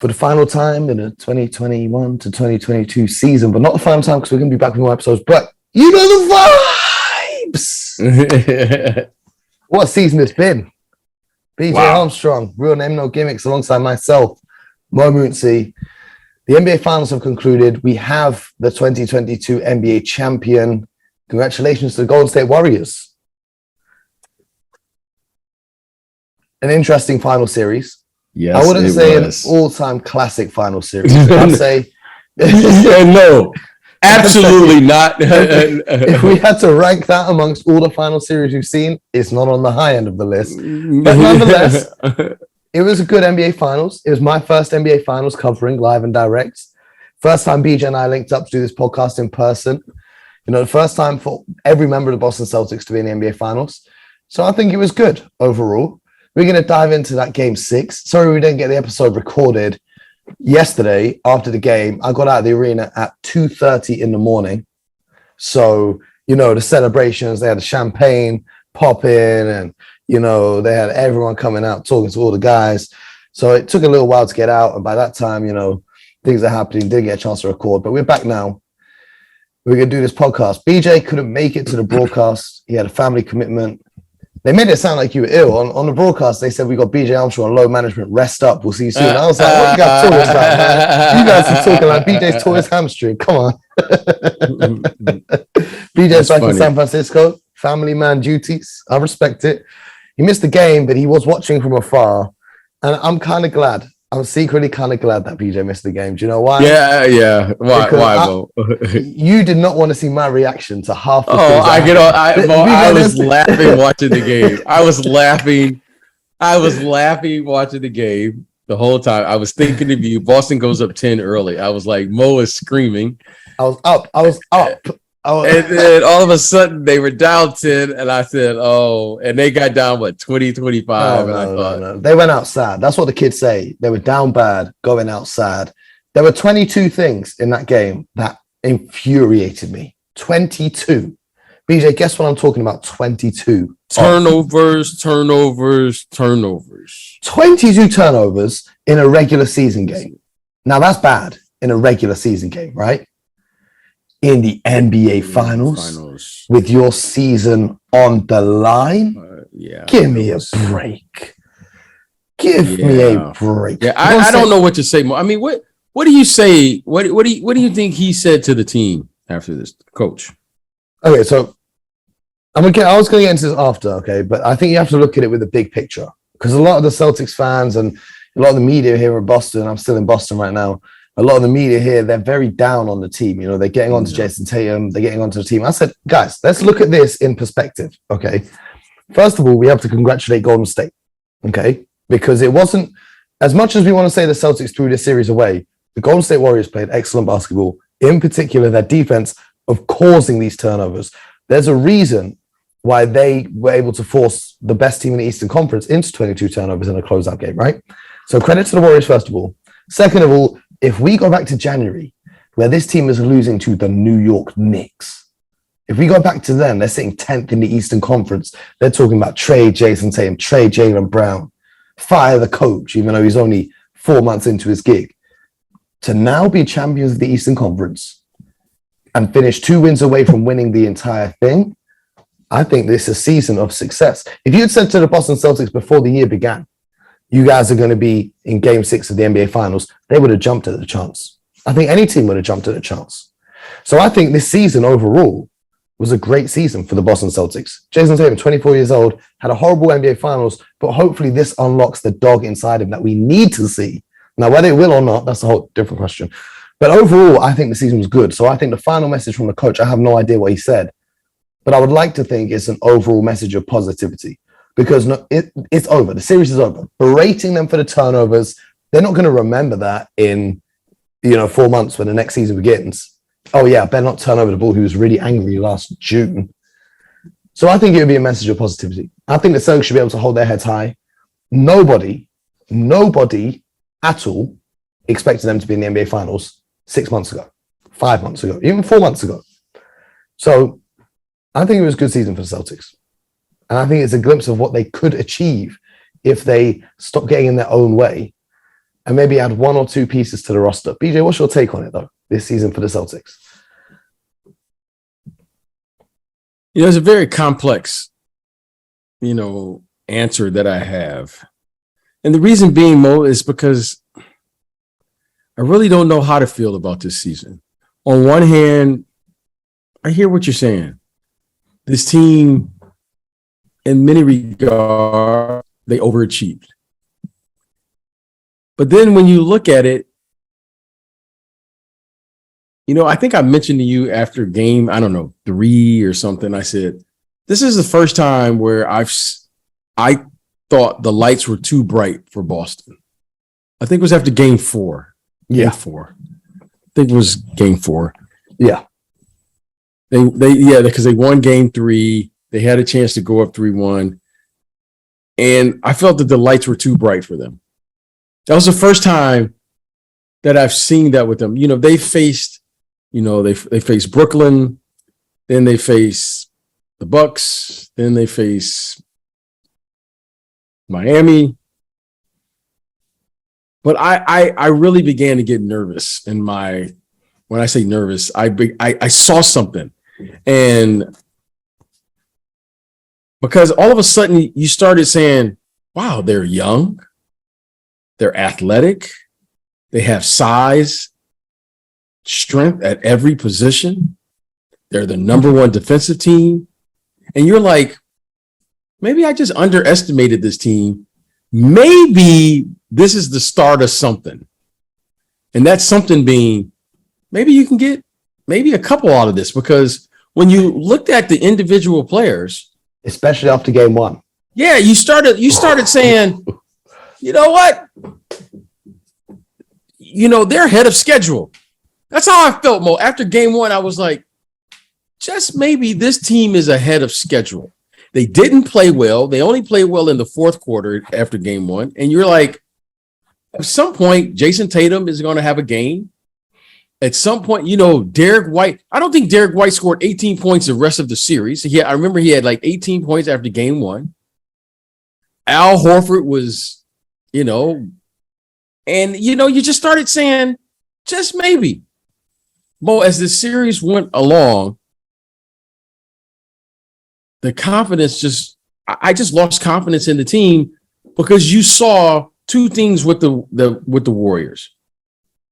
for the final time in the 2021 to 2022 season, but not the final time because we're going to be back with more episodes. But you know the vibes. What a season it's been. BJ Armstrong, real name, no gimmicks, alongside myself, Mo Mooncy. The NBA Finals have concluded. We have the 2022 NBA champion. Congratulations to the Golden State Warriors. An interesting final series. Yes, I wouldn't say was. an all-time classic final series. I'd say no, absolutely not. if we had to rank that amongst all the final series we've seen, it's not on the high end of the list. But nonetheless, it was a good NBA Finals. It was my first NBA Finals covering live and direct. First time BJ and I linked up to do this podcast in person. You know, the first time for every member of the Boston Celtics to be in the NBA Finals. So I think it was good overall. We're going to dive into that game 6. Sorry we didn't get the episode recorded yesterday after the game. I got out of the arena at 2:30 in the morning. So, you know, the celebrations, they had the champagne popping and, you know, they had everyone coming out talking to all the guys. So it took a little while to get out. And by that time, you know, things are happening. Didn't get a chance to record, but we're back now. We're going to do this podcast. BJ couldn't make it to the broadcast. He had a family commitment. They made it sound like you were ill. On the broadcast, they said we got BJ Armstrong on low management. Rest up. We'll see you soon. I was like, what you guys talking about, man? You guys are talking like BJ's tore his hamstring. Come on. BJ's back in San Francisco. Family man duties. I respect it. He missed the game, but he was watching from afar. And I'm kind of glad. I'm secretly kind of glad that BJ missed the game. Do you know why? Yeah. Why? You did not want to see my reaction to half the things. I was laughing watching the game. I was laughing watching the game the whole time. I was thinking of you. Boston goes up 10 early. I was like, Mo is screaming. I was up. And then all of a sudden they were down 10 and I said, oh, and they got down, 20, 25. No. They went out sad. That's what the kids say. They were down bad, going out sad. There were 22 things in that game that infuriated me. 22. BJ, guess what I'm talking about? 22. Turnovers. 22 turnovers in a regular season game. Now that's bad in a regular season game, right? In the NBA Finals with your season on the line? Give me a break. Give me a break. Yeah, I don't know what to say more. I mean, what do you say? What do you think he said to the team after this, coach? Okay, so I was going to get into this after, okay, but I think you have to look at it with the big picture because a lot of the Celtics fans and a lot of the media here in Boston, I'm still in Boston right now, a lot of the media here, they're very down on the team. You know, they're getting onto Jason Tatum. They're getting onto the team. I said, guys, let's look at this in perspective, okay? First of all, we have to congratulate Golden State, okay? Because it wasn't, as much as we want to say the Celtics threw this series away, the Golden State Warriors played excellent basketball, in particular their defense of causing these turnovers. There's a reason why they were able to force the best team in the Eastern Conference into 22 turnovers in a closeout game, right? So credit to the Warriors, first of all. Second of all, if we go back to January, where this team is losing to the New York Knicks, if we go back to them, they're sitting 10th in the Eastern Conference. They're talking about trade Jason Tatum, trade Jaylen Brown, fire the coach, even though he's only 4 months into his gig. To now be champions of the Eastern Conference and finish 2 wins away from winning the entire thing, I think this is a season of success. If you had said to the Boston Celtics before the year began, you guys are going to be in game 6 of the NBA Finals, they would have jumped at the chance. I think any team would have jumped at the chance. So I think this season overall was a great season for the Boston Celtics. Jason Tatum, 24 years old, had a horrible NBA Finals, but hopefully this unlocks the dog inside him that we need to see. Now, whether it will or not, that's a whole different question. But overall, I think the season was good. So I think the final message from the coach, I have no idea what he said, but I would like to think it's an overall message of positivity. Because it's over. The series is over. Berating them for the turnovers, they're not going to remember that in, 4 months when the next season begins. Oh, yeah, I better not turn over the ball. He was really angry last June. So I think it would be a message of positivity. I think the Celtics should be able to hold their heads high. Nobody at all expected them to be in the NBA Finals 6 months ago, 5 months ago, even 4 months ago. So I think it was a good season for the Celtics. And I think it's a glimpse of what they could achieve if they stop getting in their own way and maybe add one or two pieces to the roster. BJ, what's your take on it, though, this season for the Celtics? It's a very complex, answer that I have. And the reason being, Mo, is because I really don't know how to feel about this season. On one hand, I hear what you're saying. This team, in many regards, they overachieved. But then when you look at it, I think I mentioned to you after game, 3 or something, I said, this is the first time where I thought the lights were too bright for Boston. I think it was after game 4. Yeah. Game 4. I think it was game 4. Yeah. Because they won game 3. They had a chance to go up 3-1. And I felt that the lights were too bright for them. That was the first time that I've seen that with them. They faced, they faced Brooklyn, then they face the Bucks, then they face Miami. But I really began to get nervous when I say nervous, I saw something. And because all of a sudden you started saying, wow, they're young, they're athletic, they have size, strength at every position. They're the number one defensive team. And you're like, maybe I just underestimated this team. Maybe this is the start of something. And that something being, maybe you can get maybe a couple out of this, because when you looked at the individual players, especially after game 1. Yeah, you started saying, you know what? They're ahead of schedule. That's how I felt, Mo. After game 1, I was like, just maybe this team is ahead of schedule. They didn't play well. They only played well in the fourth quarter after game 1. And you're like, at some point, Jason Tatum is going to have a game. At some point, Derek White. I don't think Derek White scored 18 points the rest of the series. I remember he had like 18 points after game 1. Al Horford was, and you just started saying, just maybe. Mo, as the series went along, the confidence I just lost confidence in the team, because you saw two things with the Warriors.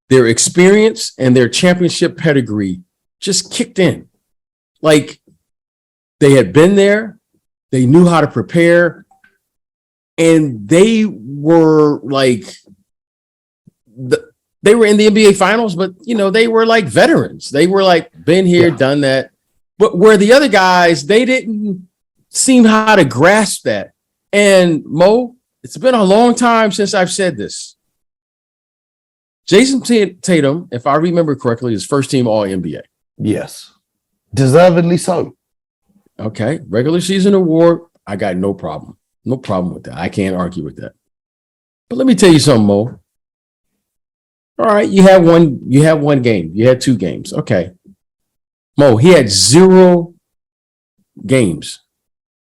Their experience and their championship pedigree just kicked in. Like, they had been there, they knew how to prepare, and they were like, they were in the NBA finals, but they were like veterans. They were like, been here, done that. But where the other guys, they didn't seem how to grasp that. And Mo, it's been a long time since I've said this. Jason Tatum, if I remember correctly, is first team All-NBA. Yes. Deservedly so. Okay. Regular season award, I got no problem. No problem with that. I can't argue with that. But let me tell you something, Mo. All right, you have one game. You had 2 games. Okay. Mo, he had 0 games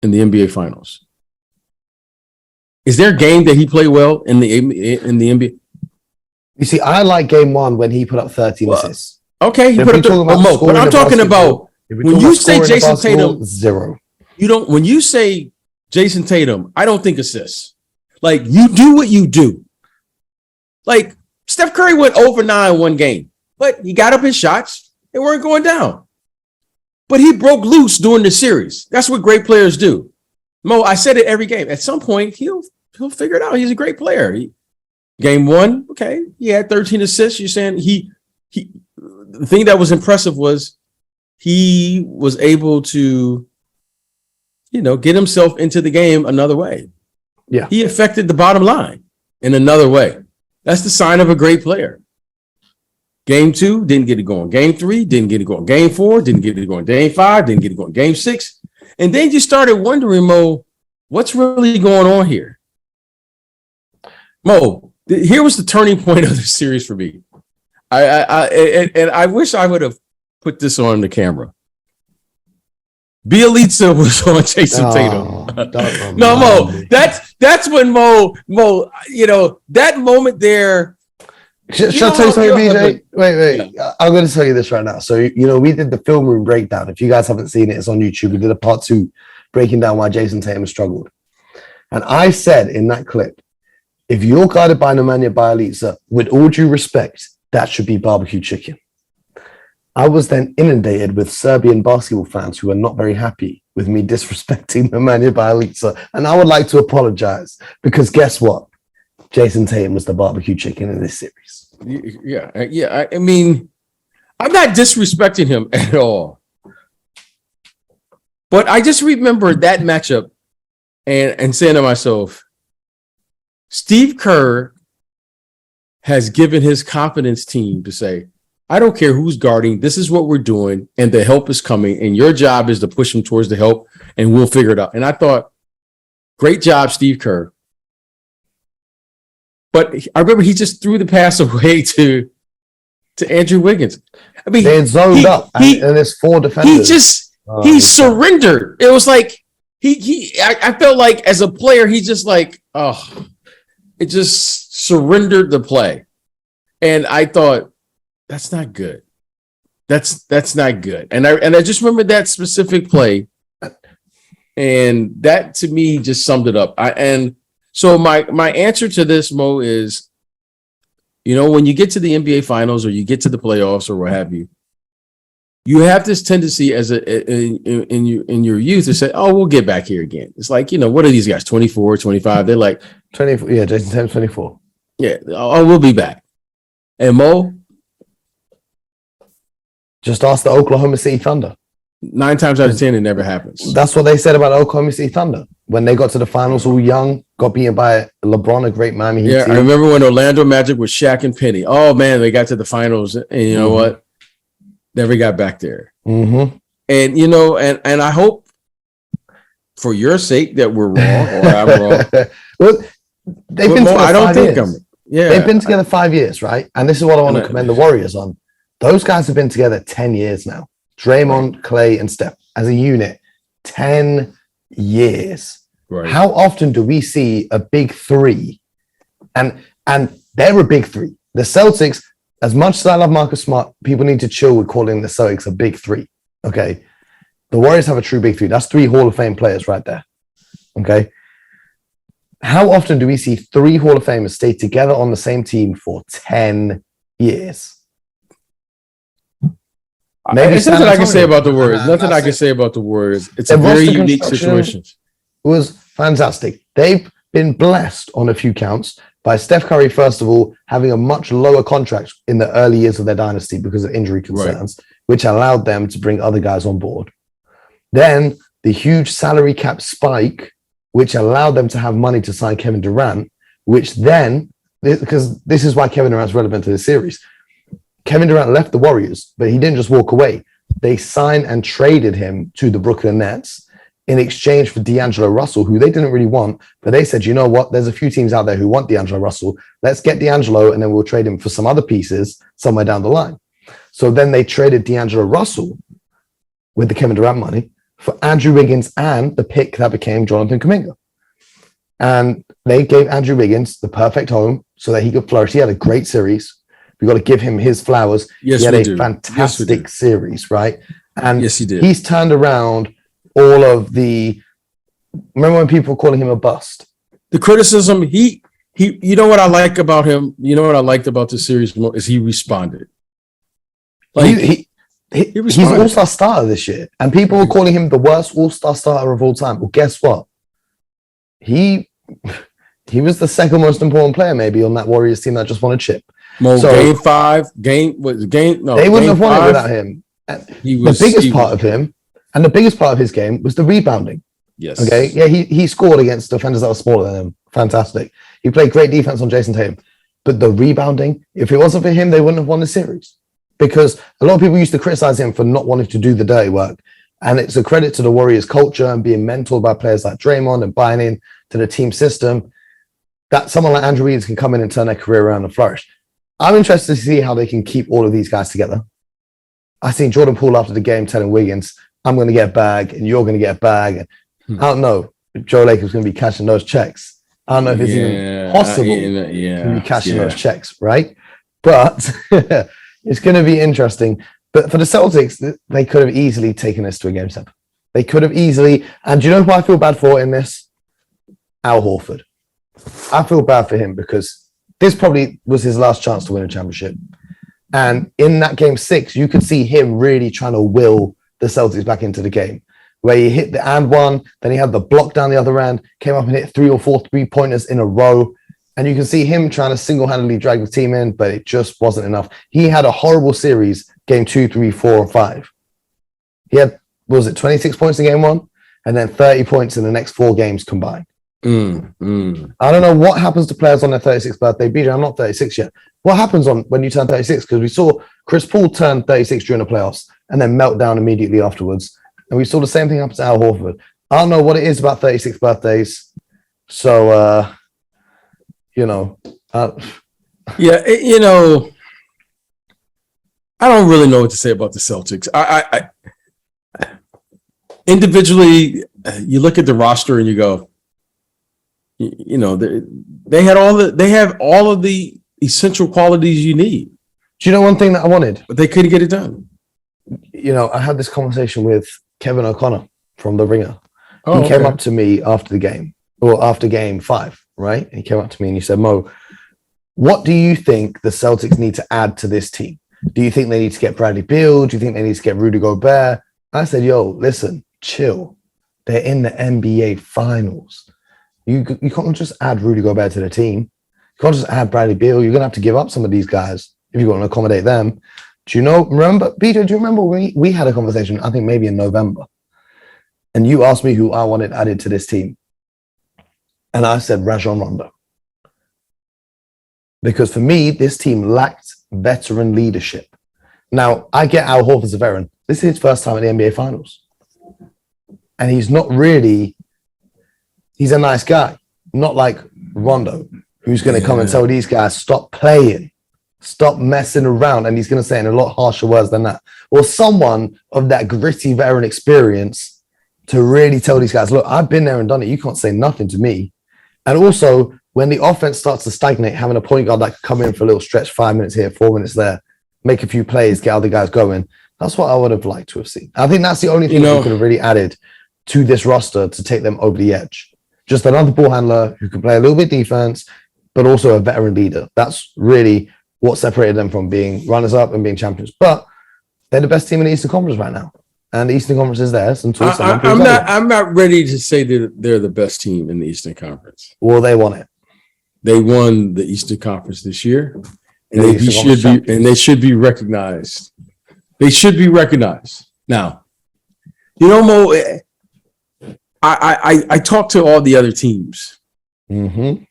in the NBA finals. Is there a game that he played well in the NBA? You see, I like game 1 when he put up 13 assists. Okay, he put up Mo, but I'm talking about when you say Jason Tatum, 0. When you say Jason Tatum, I don't think assists. Like, you do what you do. Like, Steph Curry went over 9 one game, but he got up his shots. They weren't going down. But he broke loose during the series. That's what great players do. Mo, I said it every game. At some point, he'll figure it out. He's a great player. Game 1, okay, he had 13 assists. You're saying the thing that was impressive was he was able to, get himself into the game another way. Yeah. He affected the bottom line in another way. That's the sign of a great player. Game 2, didn't get it going. Game 3, didn't get it going. Game 4, didn't get it going. Game 5, didn't get it going. Game 6. And then you started wondering, Mo, what's really going on here? Mo, here was the turning point of the series for me. I wish I would have put this on the camera. Bielitsa was on Jason Tatum. No, Mo, that's when Mo, that moment there. Shall I tell you something, BJ? Wait. Yeah. I'm going to tell you this right now. So, we did the film room breakdown. If you guys haven't seen it, it's on YouTube. We did a part 2 breaking down why Jason Tatum struggled. And I said in that clip, if you're guarded by Nemanja Bjelica, with all due respect, that should be barbecue chicken. I was then inundated with Serbian basketball fans who are not very happy with me disrespecting Nemanja Bjelica. And I would like to apologize because guess what? Jason Tatum was the barbecue chicken in this series. Yeah. I mean, I'm not disrespecting him at all. But I just remember that matchup and saying to myself, Steve Kerr has given his confidence team to say, I don't care who's guarding. This is what we're doing. And the help is coming. And your job is to push them towards the help and we'll figure it out. And I thought, great job, Steve Kerr. But I remember he just threw the pass away to Andrew Wiggins. I mean, they had zoned up and there's 4 defenders. He surrendered. It was like I felt like as a player, he just it just surrendered the play. And I thought, that's not good. That's not good. And I just remember that specific play. And that to me just summed it up. So my answer to this, Mo, is, when you get to the NBA Finals or you get to the playoffs or what have you, you have this tendency in your youth to say, "Oh, we'll get back here again." It's like, what are these guys? 24, 25? They're like 24. Yeah, Jason Tatum's 24. Yeah. Oh, we'll be back. And Mo, just ask the Oklahoma City Thunder. 9 times out of 10, it never happens. That's what they said about Oklahoma City Thunder when they got to the finals all young, got beaten by LeBron, a great Miami Heat team. I remember when Orlando Magic was Shaq and Penny. Oh man, they got to the finals, and you know what? Never got back there. Mm-hmm. And and I hope for your sake that we're wrong or I'm wrong. Well, they've been together. I don't think I'm. Yeah, they've been together 5 years, right? And this is what I want to commend the Warriors on. Those guys have been together 10 years now. Draymond, Clay, and Steph as a unit, 10 years. Right. How often do we see a big 3? And they're a big 3. The Celtics, as much as I love Marcus Smart, people need to chill with calling the Celtics a big 3. Okay. The Warriors have a true big 3. That's 3 Hall of Fame players right there. Okay. How often do we see 3 Hall of Famers stay together on the same team for 10 years? There's nothing I can say about the Warriors. Nothing I can say about the Warriors. It's a very unique situation. It was fantastic. They've been blessed on a few counts by Steph Curry, first of all, having a much lower contract in the early years of their dynasty because of injury concerns, which allowed them to bring other guys on board. Then the huge salary cap spike, which allowed them to have money to sign Kevin Durant, which then, because this is why Kevin Durant's relevant to this series, Kevin Durant left the Warriors, but he didn't just walk away. They signed and traded him to the Brooklyn Nets in exchange for D'Angelo Russell, who they didn't really want, but they said, you know what, there's a few teams out there who want D'Angelo Russell. Let's get D'Angelo, and then we'll trade him for some other pieces somewhere down the line. So then they traded D'Angelo Russell with the Kevin Durant money for Andrew Wiggins and the pick that became Jonathan Kuminga. And they gave Andrew Wiggins the perfect home so that he could flourish. He had a great series. We got to give him his flowers. Yes, he had a fantastic series, right? And yes, he did. He's turned around all of the. Remember when people were calling him a bust? The criticism. He. You know what I like about him. You know what I liked about the series is he responded. Like he's an all-star starter this year, and people were calling him the worst all-star starter of all time. Well, guess what? He was the second most important player maybe on that Warriors team that just won a chip. No, game 5, they wouldn't have won it without him. The biggest part of him, and the biggest part of his game was the rebounding. Yes. Okay. Yeah, he scored against defenders that were smaller than him. Fantastic. He played great defense on Jason Tatum. But the rebounding, if it wasn't for him, they wouldn't have won the series. Because a lot of people used to criticize him for not wanting to do the dirty work. And it's a credit to the Warriors culture and being mentored by players like Draymond and buying in to the team system that someone like Andrew Wiggins can come in and turn their career around and flourish. I'm interested to see how they can keep all of these guys together. I seen Jordan Poole after the game telling Wiggins, I'm going to get a bag and you're going to get a bag. And I don't know if Joe Lacob going to be cashing those checks. I don't know if it's even possible to be cashing those checks, right? But it's going to be interesting. But for the Celtics, they could have easily taken this to a game 7. They could have easily. And do you know who I feel bad for in this? Al Horford. I feel bad for him because this probably was his last chance to win a championship. And in that game 6, you could see him really trying to will the Celtics back into the game, where he hit the and one, then he had the block down the other end, came up and hit 3 or 4 3-pointers in a row. And you can see him trying to single-handedly drag the team in, but it just wasn't enough. He had a horrible series, game 2, 3, 4, and 5. He had, 26 points in game 1? And then 30 points in the next 4 games combined. I don't know what happens to players on their 36th birthday. BJ, I'm not 36 yet. What happens when you turn 36? Because we saw Chris Paul turn 36 during the playoffs and then melt down immediately afterwards. And we saw the same thing happen to Al Horford. I don't know what it is about 36th birthdays. So, I don't really know what to say about the Celtics. I individually, you look at the roster and you go, they have all of the essential qualities you need. Do you know one thing that I wanted? But they couldn't get it done. I had this conversation with Kevin O'Connor from The Ringer. He came up to me after the game, or after game 5, right? He came up to me and he said, Mo, what do you think the Celtics need to add to this team? Do you think they need to get Bradley Beal? Do you think they need to get Rudy Gobert? I said, yo, listen, chill. They're in the NBA Finals. You can't just add Rudy Gobert to the team. You can't just add Bradley Beal. You're going to have to give up some of these guys if you want to accommodate them. Remember, Peter, do you remember we had a conversation, I think maybe in November, and you asked me who I wanted added to this team? And I said Rajon Rondo. Because for me, this team lacked veteran leadership. Now, I get Al Horford's a veteran. This is his first time at the NBA Finals. And he's not really, he's a nice guy. Not like Rondo, who's going to come and tell these guys, stop playing, stop messing around. And he's going to say it in a lot harsher words than that. Or someone of that gritty veteran experience to really tell these guys, look, I've been there and done it. You can't say nothing to me. And also, when the offense starts to stagnate, having a point guard that could come in for a little stretch, 5 minutes here, 4 minutes there, make a few plays, get other guys going. That's what I would have liked to have seen. I think that's the only thing we could have really added to this roster to take them over the edge. Just another ball handler who can play a little bit defense, but also a veteran leader. That's really what separated them from being runners-up and being champions. But they're the best team in the Eastern Conference right now. And the Eastern Conference is theirs. I'm not ready to say that they're the best team in the Eastern Conference. Well, they won it. They won the Eastern Conference this year, and they should be recognized. They should be recognized. Now, Mo, I talked to all the other teams, and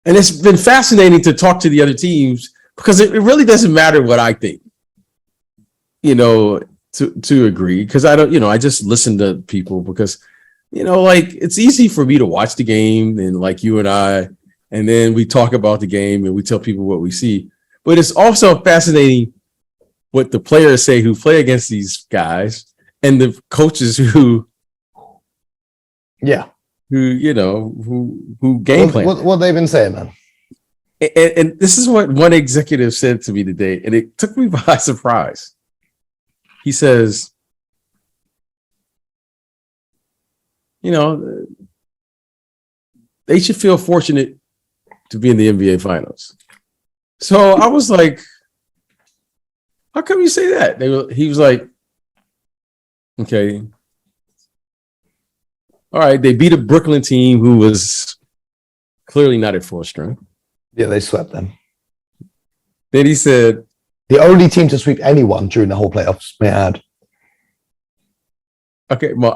it's been fascinating to talk to the other teams because it really doesn't matter what I think, to agree, because I don't, I just listen to people because, it's easy for me to watch the game and like you and I, and then we talk about the game and we tell people what we see. But it's also fascinating what the players say who play against these guys and the coaches who game plan. What they've been saying, man. And this is what one executive said to me today, and it took me by surprise. He says, they should feel fortunate to be in the NBA Finals. So I was like, how come you say that? He was like, okay. All right, they beat a Brooklyn team who was clearly not at full strength. Yeah, they swept them. Then he said, the only team to sweep anyone during the whole playoffs, may I add. Okay, well,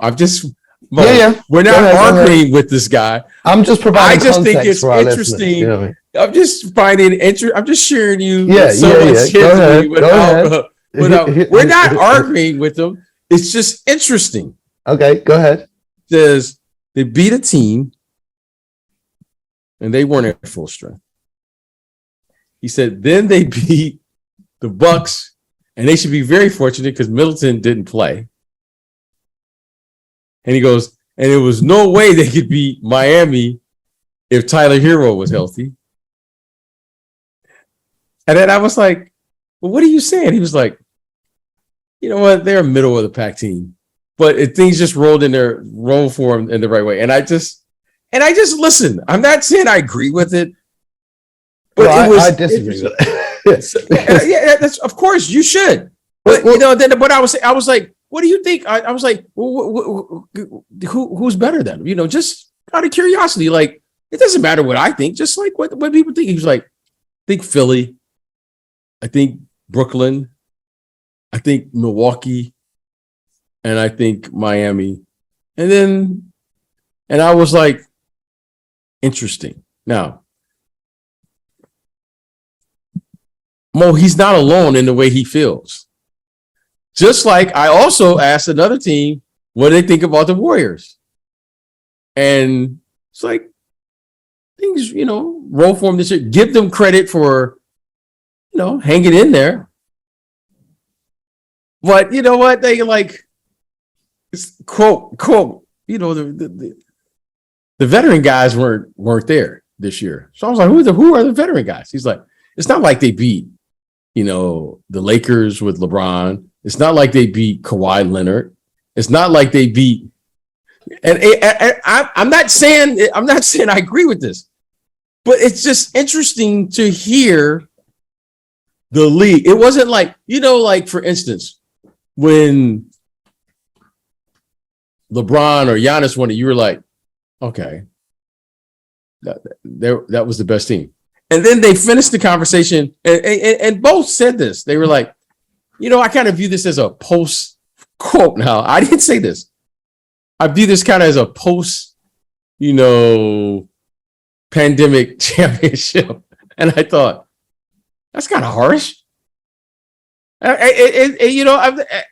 we're not arguing with this guy. I'm just providing. I just think it's interesting. You know what I mean? I'm just finding I'm just sharing you. Go ahead. We're not arguing with them. It's just interesting. Okay, go ahead. Says they beat a team and they weren't at full strength. He said then they beat the Bucks, and they should be very fortunate because Middleton didn't play. And he goes, and there was no way they could beat Miami if Tyler Hero was healthy. And then I was like, well, what are you saying? He was like, you know what? They're a middle of the pack team, but things just rolled for them in the right way. And I just listened. I'm not saying I agree with it, but I disagree with it. Yeah, that's, of course you should. But but I was like, what do you think? I was like, well, who's better then? Just out of curiosity, like, it doesn't matter what I think, just like what people think. He was like, I think Philly, I think Brooklyn, I think Milwaukee, and I think Miami. And I was like, interesting. Now, Mo, he's not alone in the way he feels. Just like I also asked another team what they think about the Warriors. And it's like, things, roll for them this year. Give them credit for, hanging in there. But you know what? They like, quote, the veteran guys weren't there this year. So I was like, who are the veteran guys? He's like, it's not like they beat, the Lakers with LeBron. It's not like they beat Kawhi Leonard. It's not like they beat. And I'm not saying I agree with this, but it's just interesting to hear the league. It wasn't like, like for instance, when LeBron or Giannis won it, you were like, okay, that was the best team. And then they finished the conversation, and both said this. They were like, I kind of view this as a post quote. Now, I didn't say this. I view this kind of as a post, pandemic championship. And I thought, that's kind of harsh.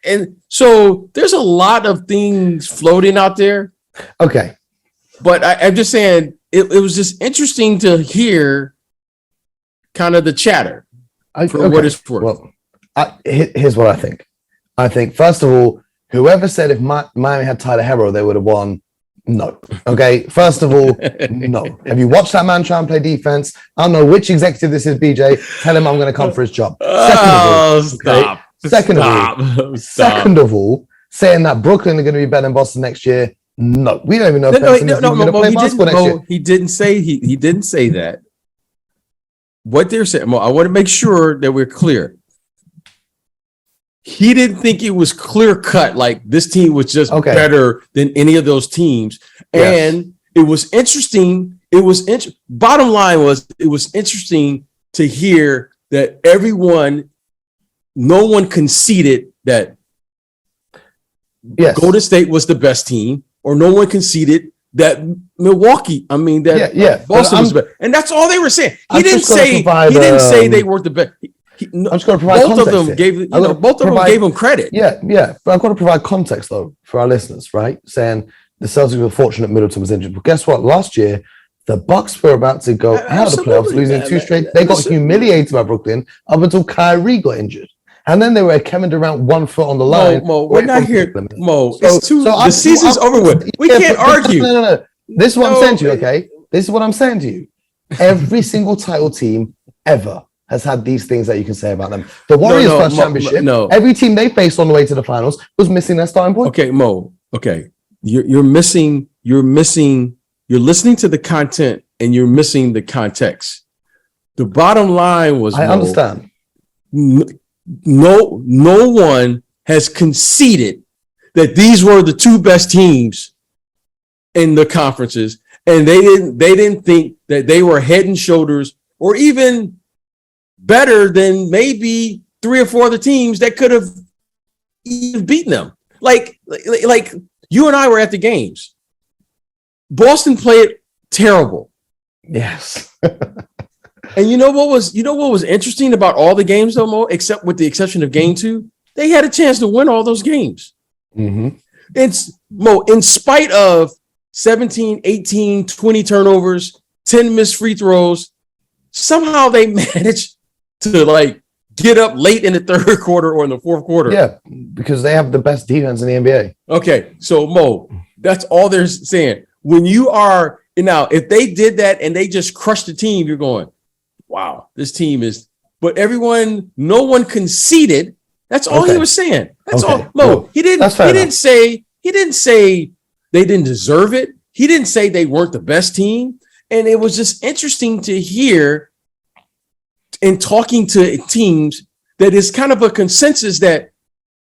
And so there's a lot of things floating out there. Okay. But I'm just saying, it was just interesting to hear kind of the chatter for what it's worth. Well, here's what I think. I think, first of all, whoever said if Miami had Tyler Hero, they would have won. No. Okay. First of all, no. Have you watched that man try and play defense? I don't know which executive this is, BJ. Tell him I'm going to come for his job. Second of all, saying that Brooklyn are going to be better than Boston next year. No, we don't even know if Boston is going to play basketball next year. He didn't say that. What they're saying, I want to make sure that we're clear. He didn't think it was clear cut, like this team was just better than any of those teams. Yes. And it was interesting. Bottom line was, it was interesting to hear that no one conceded that Golden State was the best team, or no one conceded that Boston was better. And that's all they were saying. He didn't say they weren't the best. I'm just going to provide both context. Of them gave him credit. Yeah. But I've got to provide context though for our listeners, right? Saying the Celtics were fortunate Middleton was injured. But guess what? Last year, the Bucks were about to go out of the playoffs, losing 2 straight. They got humiliated by Brooklyn up until Kyrie got injured. And then they were Kevin Durant 1 foot on the line. Mo, we're not here. Mo, the season's over with. We can't argue. No. This is what I'm saying to you, okay? This is what I'm saying to you. Every single title team ever has had these things that you can say about them. The Warriors first championship, every team they faced on the way to the finals was missing their starting point. Okay, Mo. Okay. You're listening to the content and you're missing the context. The bottom line was, I understand. No one has conceded that these were the 2 best teams in the conferences, and they didn't think that they were head and shoulders or even better than maybe 3 or 4 other teams that could have even beaten them. Like you and I were at the games. Boston played terrible. Yes. And you know what was interesting about all the games though, Mo, except with the exception of game 2, they had a chance to win all those games. Mm-hmm. It's Mo, in spite of 17, 18, 20 turnovers, 10 missed free throws, somehow they managed to get up late in the third quarter or in the fourth quarter. Yeah, because they have the best defense in the NBA. Okay, so Mo, that's all they're saying. When you are now, if they did that and they just crushed the team, you're going, wow, this team is. But no one conceded. That's all he was saying. That's all. Mo, well, he didn't say they didn't deserve it. He didn't say they weren't the best team. And it was just interesting to hear in talking to teams that is kind of a consensus that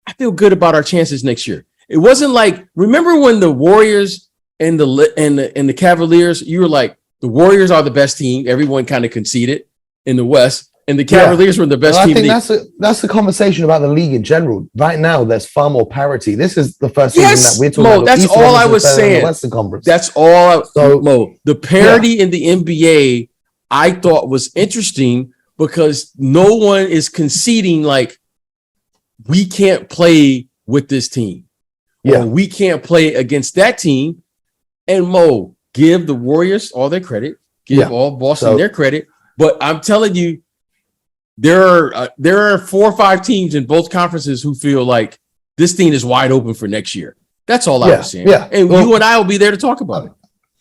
I feel good about our chances next year. It wasn't like, remember when the Warriors and the Cavaliers, you were like, the Warriors are the best team. Everyone kind of conceded in the West. And the Cavaliers were the best team. I think that's the conversation about the league in general. Right now, there's far more parity. This is the first season that we're talking about. That's all I was saying. Western Conference. That's all. Mo, the parity in the NBA, I thought was interesting because no one is conceding like we can't play with this team. Yeah, or we can't play against that team. And Mo, give the Warriors all their credit. Give all Boston their credit. But I'm telling you, there are 4 or 5 teams in both conferences who feel like this thing is wide open for next year. That's all I was saying. Yeah. And you and I will be there to talk about it.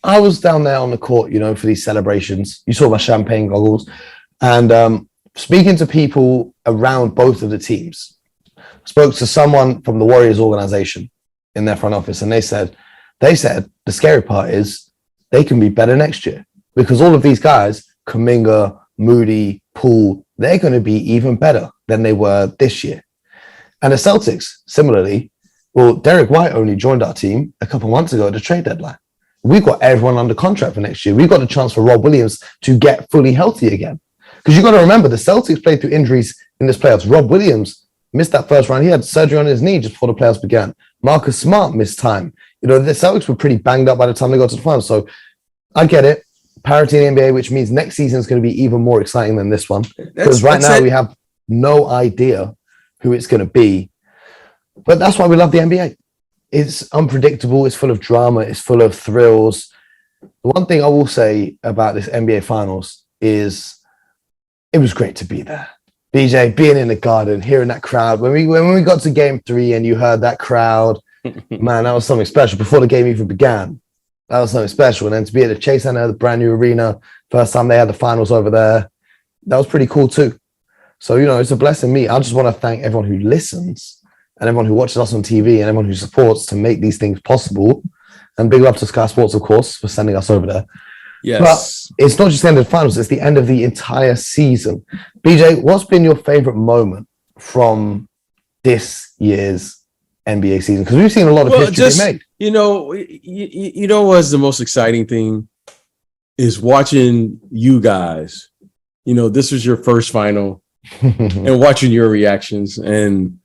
I was down there on the court, for these celebrations. You saw my champagne goggles. And speaking to people around both of the teams, spoke to someone from the Warriors organization in their front office, and they said the scary part is they can be better next year because all of these guys, Kuminga, Moody, Poole, they're going to be even better than they were this year. And the Celtics, similarly, well, Derek White only joined our team a couple months ago at the trade deadline. We've got everyone under contract for next year. We've got a chance for Rob Williams to get fully healthy again. Because you've got to remember, the Celtics played through injuries in this playoffs. Rob Williams missed that first round. He had surgery on his knee just before the playoffs began. Marcus Smart missed time. The Celtics were pretty banged up by the time they got to the finals. So I get it. Parity in the NBA, which means next season is going to be even more exciting than this one. Because right now we have no idea who it's going to be. But that's why we love the NBA. It's unpredictable. It's full of drama. It's full of thrills. The one thing I will say about this NBA Finals is it was great to be there. BJ, being in the Garden, hearing that crowd. When we got to Game 3 and you heard that crowd, man, that was something special before the game even began. That was something special. And then to be at the Chase Center, the brand new arena, first time they had the finals over there, that was pretty cool too. So, it's a blessing me. I just want to thank everyone who listens and everyone who watches us on TV and everyone who supports to make these things possible. And big love to Sky Sports, of course, for sending us over there. Yes. But it's not just the end of the finals, it's the end of the entire season. BJ, what's been your favorite moment from this year's NBA season? Because we've seen a lot of history being made. You know what's the most exciting thing is watching you guys. This was your first final and watching your reactions and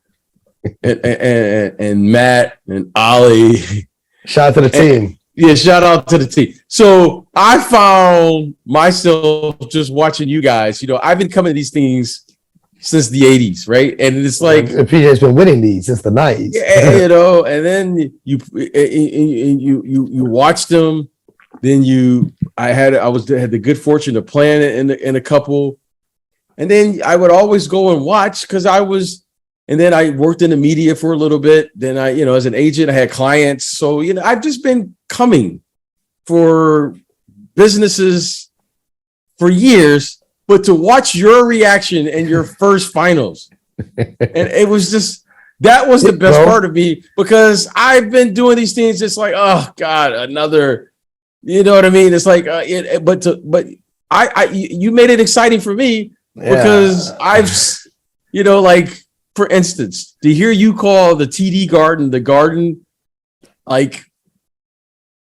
Matt and Ollie. Shout out to the team. Shout out to the team. So I found myself just watching you guys. I've been coming to these things since the 80s, right? And it's like PJ's been winning these since the 90s. And then you watched them. Then I had the good fortune of playing in a couple. And then I would always go and watch because and then I worked in the media for a little bit. Then as an agent, I had clients. So, I've just been coming for businesses for years, but to watch your reaction in your first finals. And it was just, that was the best part of me because I've been doing these things. It's like, oh God, another, you know what I mean? It's like, you made it exciting for me because for instance, to hear you call the TD Garden, the Garden, like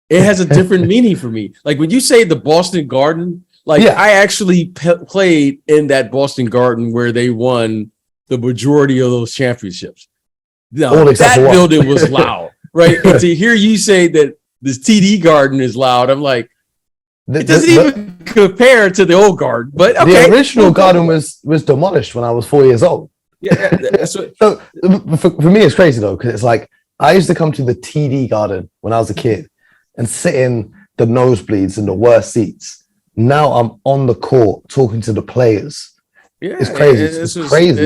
it has a different meaning for me. Like when you say the Boston Garden, I actually played in that Boston Garden where they won the majority of those championships. Now, that building was loud, right? And to hear you say that this TD Garden is loud, I'm like, it doesn't even compare to the old Garden. But okay, the original Garden was demolished when I was 4 years old. That's what. So for me, it's crazy though, because it's like I used to come to the TD Garden when I was a kid and sit in the nosebleeds and the worst seats. Now I'm on the court talking to the players Yeah, It's crazy. It's crazy.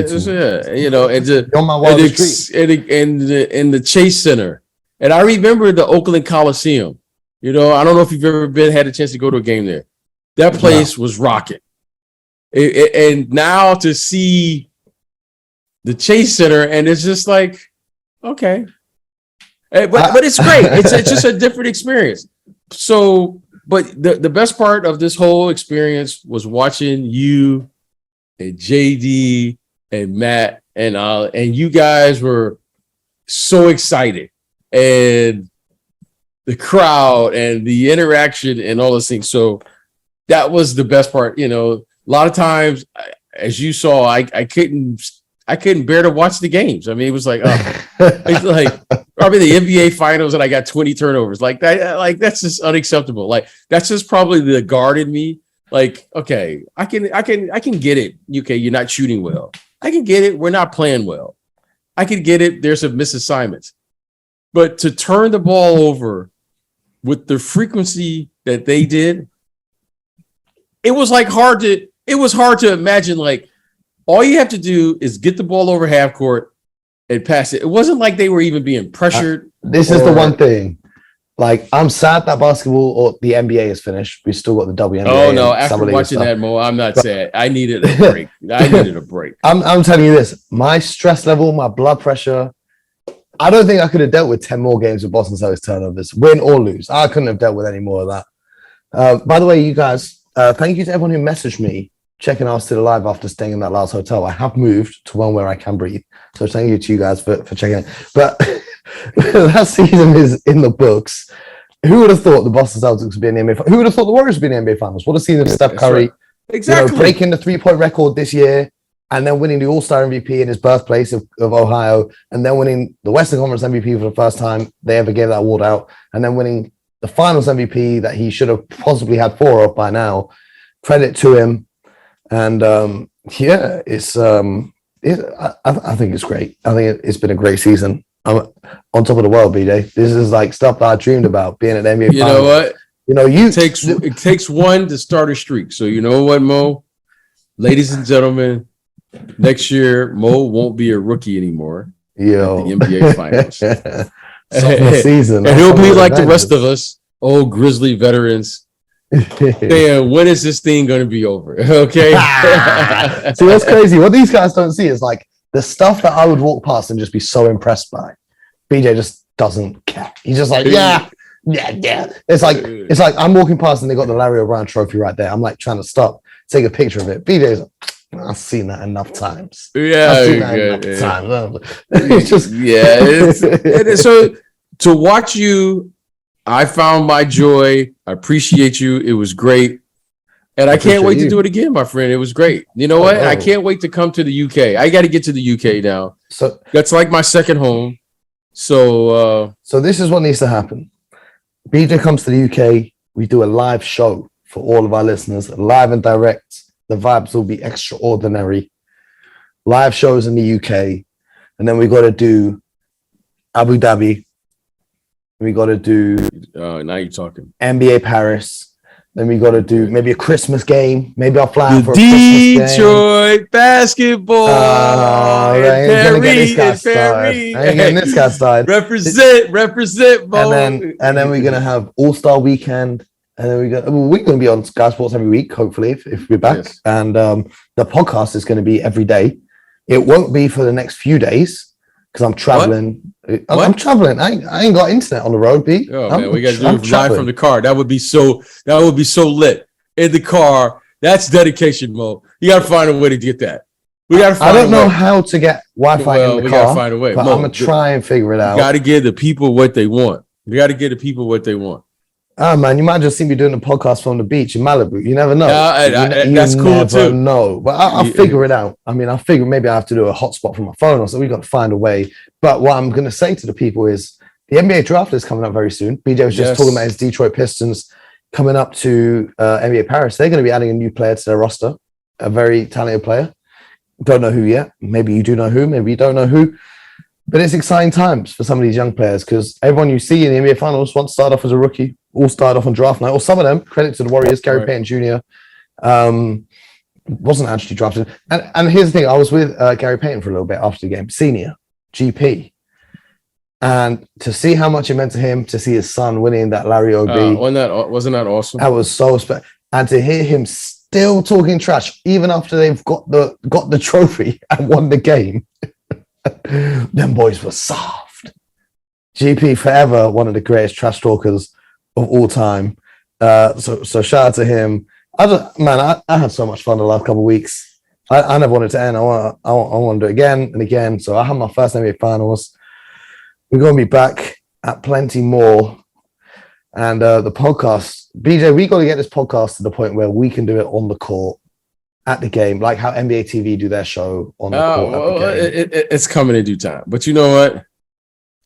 You know, and on my wildest street. and the Chase Center, and I remember the Oakland Coliseum. You know, I don't know if you've ever had a chance to go to a game there. That place was rocking, and now to see the Chase Center, and it's just like, okay, but it's great. It's just a different experience. So, but the best part of this whole experience was watching you and JD and Matt and you guys were so excited, and the crowd and the interaction and all those things. So that was the best part. You know, a lot of times, as you saw, I couldn't bear to watch the games. I mean, it was like, it's like probably the NBA finals and I got 20 turnovers. Like that, like that's just unacceptable. Like that's just probably the guard in me. Like, okay, I can get it. Okay, you're not shooting well. I can get it. We're not playing well. I can get it. There's some misassignments. But to turn the ball over with the frequency that they did, it was hard to imagine. Like, all you have to do is get the ball over half court and pass it. It wasn't like they were even being pressured. This is the one thing. Like, I'm sad that basketball or the NBA is finished. We still got the WNBA. Oh no! After watching that, Mo, I'm not sad. I needed a break. I'm telling you this. My stress level, my blood pressure. I don't think I could have dealt with 10 more games with Boston Celtics turnovers, win or lose. I couldn't have dealt with any more of that. By the way, you guys, thank you to everyone who messaged me checking I was still alive after staying in that last hotel. I have moved to one where I can breathe. So thank you to you guys for checking it. But that season is in the books. Who would have thought the Boston Celtics would be in the NBA Finals? Who would have thought the Warriors would be in the NBA Finals? What a season of Steph Curry. Right. Exactly. Breaking the 3-point record this year and then winning the All-Star MVP in his birthplace of Ohio, and then winning the Western Conference MVP for the first time they ever gave that award out, and then winning the Finals MVP that he should have possibly had 4 of by now. Credit to him. And I think it's great. I think it's been a great season. I'm on top of the world, BJ. This is like stuff that I dreamed about, being at the NBA. You know what? You know, it takes one to start a streak. So you know what, Mo? Ladies and gentlemen, next year Mo won't be a rookie anymore. Yo. At the NBA Finals. Season. And he'll be like the rest of us, old Grizzly veterans. Damn, when is this thing going to be over? Okay. See, that's crazy. What these guys don't see is like the stuff that I would walk past and just be so impressed by. BJ just doesn't care. He's just like, yeah. It's like I'm walking past and they got the Larry O'Brien trophy right there. I'm like trying to stop, take a picture of it. BJ's like, I've seen that enough times. It's just so to watch you, I found my joy. I appreciate you. It was great. And I can't wait to do it again, my friend. It was great. You know what? I can't wait to come to the UK. I got to get to the UK now. So that's like my second home. So this is what needs to happen. BJ comes to the UK. We do a live show for all of our listeners, live and direct. The vibes will be extraordinary. Live shows in the UK. And then we got to do Abu Dhabi. We got to do now you're talking NBA Paris. Then we got to do maybe a Christmas game. Maybe I'll fly out for a Christmas game. Detroit basketball. I ain't getting this guy started. Represent, Bo. And then we're gonna have All-Star Weekend. And then we're going to be on Sky Sports every week, hopefully, if we're back. Yes. And the podcast is going to be every day. It won't be for the next few days because I'm traveling. I'm traveling. I ain't got internet on the road, B. Man, we got to do it live from the car. That would be so lit in the car. That's dedication, Mo. You got to find a way to get that. We got to find. I don't know how to get Wi-Fi in the car. We got to find a way. But Mo, I'm gonna try and figure it out. You got to give the people what they want. Oh man, you might just see me doing a podcast from the beach in Malibu. You never know. That's cool too. No, but I'll figure it out. I mean, maybe I have to do a hotspot from my phone or so. We got to find a way. But what I'm going to say to the people is the NBA draft is coming up very soon. BJ was just talking about his Detroit Pistons coming up to NBA Paris. They're going to be adding a new player to their roster, a very talented player. Don't know who yet. Maybe you do know who. Maybe you don't know who. But it's exciting times for some of these young players because everyone you see in the NBA Finals once started off as a rookie, all started off on draft night, or some of them, credit to the Warriors, Gary Payton Jr. wasn't actually drafted. And here's the thing: I was with Gary Payton for a little bit after the game, senior GP, and to see how much it meant to him to see his son winning that Larry OB. Wasn't that awesome? That was so special, and to hear him still talking trash even after they've got the trophy and won the game. Them boys were soft. GP forever one of the greatest trash talkers of all time. So shout out to him. I had so much fun the last couple of weeks. I never wanted to end. I want to do it again and again. So I had my first NBA finals. We're going to be back at plenty more. And the podcast, BJ, we got to get this podcast to the point where we can do it on the court at the game, like how NBA TV do their show on the court at the game. It's coming in due time. But you know what?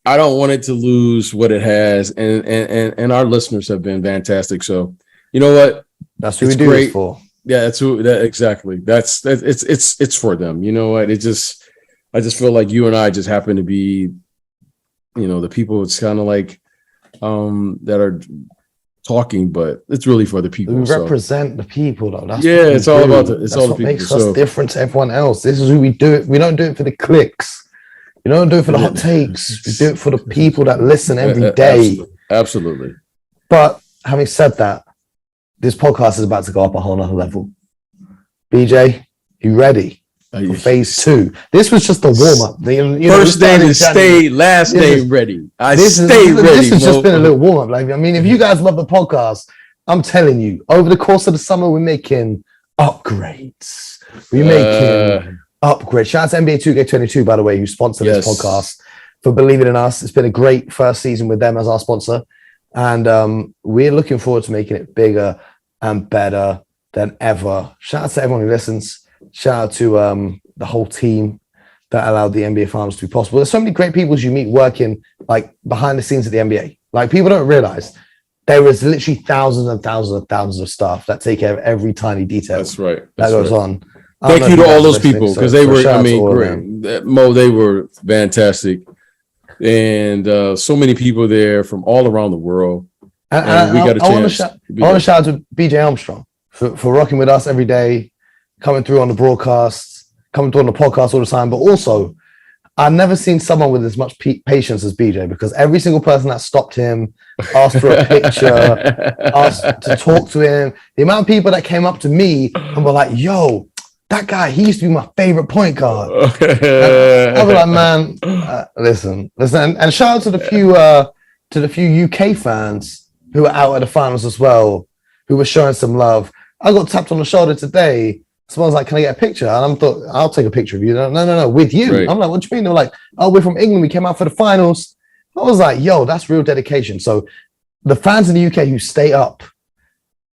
I don't want it to lose what it has. And our listeners have been fantastic. So you know what? That's what we do it for. Yeah, exactly. It's for them. You know what? I just feel like you and I just happen to be, the people. It's kind of like that are talking, but it's really for the people. We represent the people, though. It's all about the people. Makes us different to everyone else. This is who we do it. We don't do it for the clicks. We don't do it for the hot takes. We do it for the people that listen every day. Absolutely. But having said that, this podcast is about to go up a whole nother level. BJ, you ready for phase 2? This was just a warm-up. First name is stay, last name ready. This has just been a little warm-up. If you guys love the podcast, I'm telling you, over the course of the summer, we're making upgrades. We're making upgrades. Shout out to NBA 2K22, by the way, who sponsored this podcast, for believing in us. It's been a great first season with them as our sponsor. And we're looking forward to making it bigger and better than ever. Shout out to everyone who listens. Shout out to the whole team that allowed the NBA Finals to be possible. There's so many great people you meet working like behind the scenes of the NBA. Like, people don't realize there is literally thousands and thousands and thousands of staff that take care of every tiny detail. That's right. That goes on. Thank you to all those people, because they were, great. Mo, they were fantastic. And so many people there from all around the world. And we got a chance. I want to shout out to BJ Armstrong for rocking with us every day, coming through on the broadcasts, coming through on the podcast all the time. But also, I've never seen someone with as much patience as BJ, because every single person that stopped him, asked for a picture, asked to talk to him, the amount of people that came up to me and were like, yo, that guy, he used to be my favorite point guard. I was like, man, listen. And shout out to the few UK fans who were out at the finals as well, who were showing some love. I got tapped on the shoulder today. Someone's like, can I get a picture? And I thought, I'll take a picture of you. No, with you. Right. I'm like, what do you mean? They're like, oh, we're from England. We came out for the finals. I was like, yo, that's real dedication. So the fans in the UK who stay up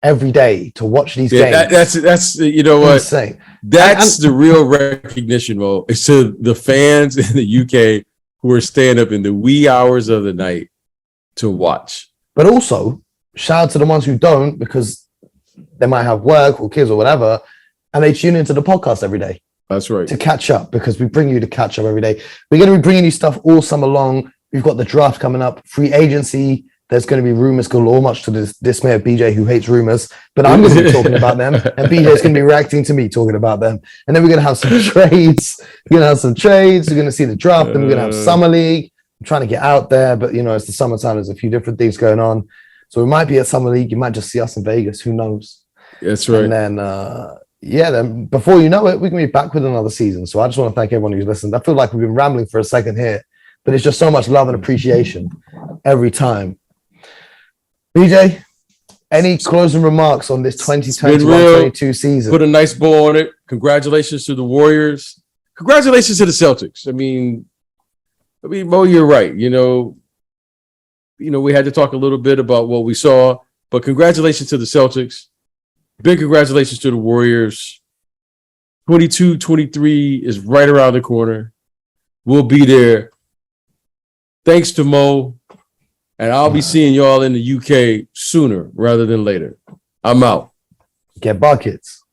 every day to watch these games. That's you know what? Insane. That's the real recognition, Mo. It's to the fans in the UK who are staying up in the wee hours of the night to watch. But also, shout out to the ones who don't, because they might have work or kids or whatever, and they tune into the podcast every day. That's right. To catch up, because we bring you to catch up every day. We're going to be bringing you stuff all summer long. We've got the draft coming up, free agency. There's going to be rumors galore, much to the dismay of BJ, who hates rumors. But I'm going to be talking about them, and BJ is going to be reacting to me talking about them. And then we're going to have some trades. We're going to see the draft. Then we're going to have summer league. I'm trying to get out there, but it's the summertime. There's a few different things going on. So we might be at summer league. You might just see us in Vegas. Who knows? That's right. And then, then before you know it, we can be back with another season. So I just want to thank everyone who's listened. I feel like we've been rambling for a second here, but it's just so much love and appreciation every time. BJ, any closing remarks on this 2021-22 season? Put a nice bow on it. Congratulations to the Warriors. Congratulations to the Celtics. I mean, Mo, you're right. We had to talk a little bit about what we saw, but congratulations to the Celtics. Big congratulations to the Warriors. 22-23 is right around the corner. We'll be there. Thanks to Mo. And I'll be seeing y'all in the UK sooner rather than later. I'm out. Get buckets.